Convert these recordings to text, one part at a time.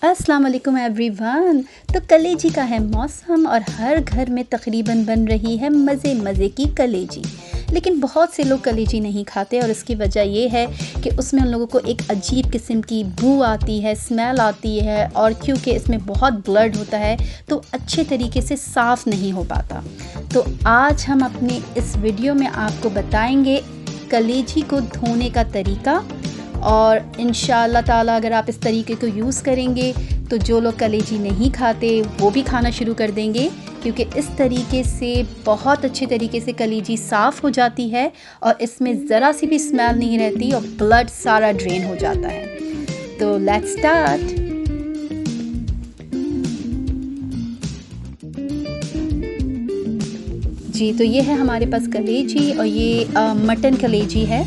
अस्सलाम वालेकुम एवरीवन। तो कलेजी का है मौसम और हर घर में तकरीबन बन रही है मज़े मज़े की कलेजी। लेकिन बहुत से लोग कलेजी नहीं खाते और इसकी वजह ये है कि उसमें उन लोगों को एक अजीब किस्म की बू आती है, स्मेल आती है, और क्योंकि इसमें बहुत ब्लड होता है तो अच्छे तरीके से साफ़ नहीं हो पाता। तो आज हम अपने इस वीडियो में आपको बताएंगे कलेजी को धोने का तरीका, और इंशाअल्लाह ताला अगर आप इस तरीके को यूज़ करेंगे तो जो लोग कलेजी नहीं खाते वो भी खाना शुरू कर देंगे, क्योंकि इस तरीके से बहुत अच्छे तरीके से कलेजी साफ़ हो जाती है और इसमें ज़रा सी भी स्मेल नहीं रहती और ब्लड सारा ड्रेन हो जाता है। तो लेट्स स्टार्ट। जी, तो ये है हमारे पास कलेजी, और ये मटन कलेजी है।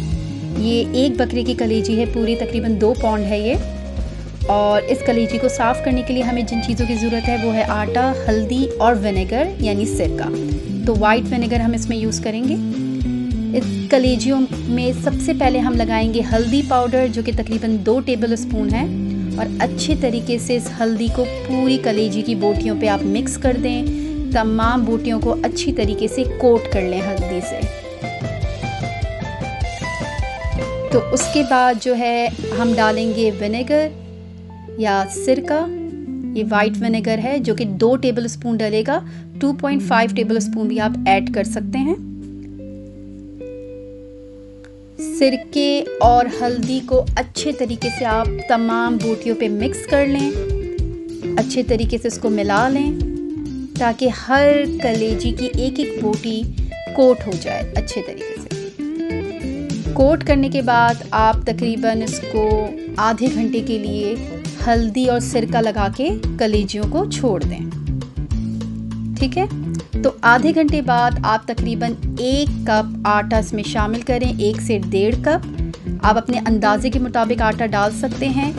ये एक बकरे की कलेजी है, पूरी तकरीबन 2 पाउंड है ये। और इस कलेजी को साफ़ करने के लिए हमें जिन चीज़ों की ज़रूरत है वो है आटा, हल्दी और विनेगर यानी सिरका। तो वाइट विनेगर हम इसमें यूज़ करेंगे। इस कलेजियों में सबसे पहले हम लगाएंगे हल्दी पाउडर, जो कि तकरीबन 2 टेबल स्पून है, और अच्छे तरीके से इस हल्दी को पूरी कलेजी की बोटियों पे आप मिक्स कर दें। तमाम बोटियों को अच्छी तरीके से कोट कर लें हल्दी से। तो उसके बाद जो है हम डालेंगे विनेगर या सिरका। ये वाइट विनेगर है जो कि 2 टेबल स्पून डलेगा, 2.5 टेबल स्पून भी आप ऐड कर सकते हैं। सिरके और हल्दी को अच्छे तरीके से आप तमाम बोटियों पे मिक्स कर लें, अच्छे तरीके से इसको मिला लें ताकि हर कलेजी की एक एक बोटी कोट हो जाए अच्छे तरीके से। कोट करने के बाद आप तकरीबन इसको आधे घंटे के लिए हल्दी और सिरका लगा के कलेजियों को छोड़ दें। ठीक है, तो आधे घंटे बाद आप तकरीबन 1 कप आटा इसमें शामिल करें, 1 से 1.5 कप। आप अपने अंदाजे के मुताबिक आटा डाल सकते हैं।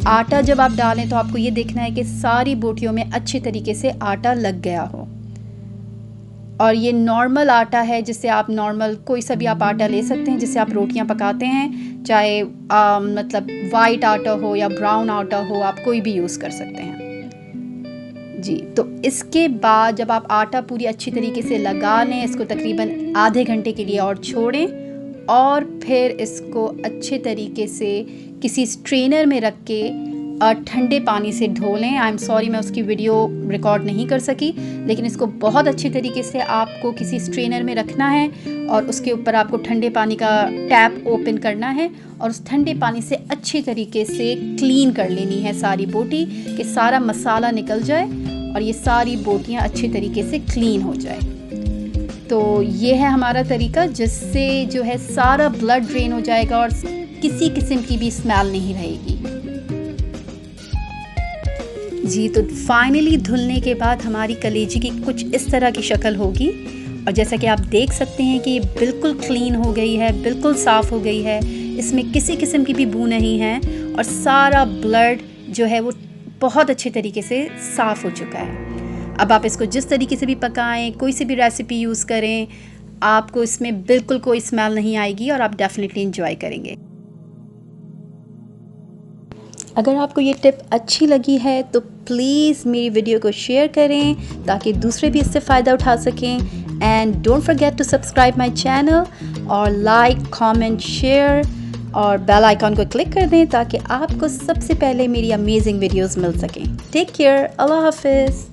आटा जब आप डालें तो आपको ये देखना है कि सारी बोटियों में अच्छे तरीके से आटा लग गया हो। और ये नॉर्मल आटा है, जिससे आप नॉर्मल कोई सा भी आप आटा ले सकते हैं जिससे आप रोटियां पकाते हैं, चाहे मतलब वाइट आटा हो या ब्राउन आटा हो, आप कोई भी यूज़ कर सकते हैं। जी, तो इसके बाद जब आप आटा पूरी अच्छी तरीके से लगा लें, इसको तकरीबन आधे घंटे के लिए और छोड़ें, और फिर इसको अच्छे तरीके से किसी स्ट्रेनर में रख के ठंडे पानी से धो लें। आई एम सॉरी, मैं उसकी वीडियो रिकॉर्ड नहीं कर सकी, लेकिन इसको बहुत अच्छे तरीके से आपको किसी स्ट्रेनर में रखना है और उसके ऊपर आपको ठंडे पानी का टैप ओपन करना है और उस ठंडे पानी से अच्छे तरीके से क्लीन कर लेनी है सारी बोटी, कि सारा मसाला निकल जाए और ये सारी बोटियाँ अच्छे तरीके से क्लीन हो जाए। तो ये है हमारा तरीका, जिससे जो है सारा ब्लड ड्रेन हो जाएगा और किसी किस्म की भी स्मेल नहीं रहेगी। जी, तो फाइनली धुलने के बाद हमारी कलेजी की कुछ इस तरह की शक्ल होगी, और जैसा कि आप देख सकते हैं कि ये बिल्कुल क्लीन हो गई है, बिल्कुल साफ़ हो गई है, इसमें किसी किस्म की भी बू नहीं है, और सारा ब्लड जो है वो बहुत अच्छे तरीके से साफ़ हो चुका है। अब आप इसको जिस तरीके से भी पकाएं, कोई सी भी रेसिपी यूज़ करें, आपको इसमें बिल्कुल कोई स्मेल नहीं आएगी और आप डेफिनेटली इंजॉय करेंगे। अगर आपको ये टिप अच्छी लगी है तो प्लीज़ मेरी वीडियो को शेयर करें ताकि दूसरे भी इससे फ़ायदा उठा सकें। And don't forget to subscribe my channel, और लाइक, कमेंट, शेयर और बेल आइकॉन को क्लिक कर दें ताकि आपको सबसे पहले मेरी अमेजिंग वीडियोस मिल सकें। टेक केयर, अल्लाह हाफिज़।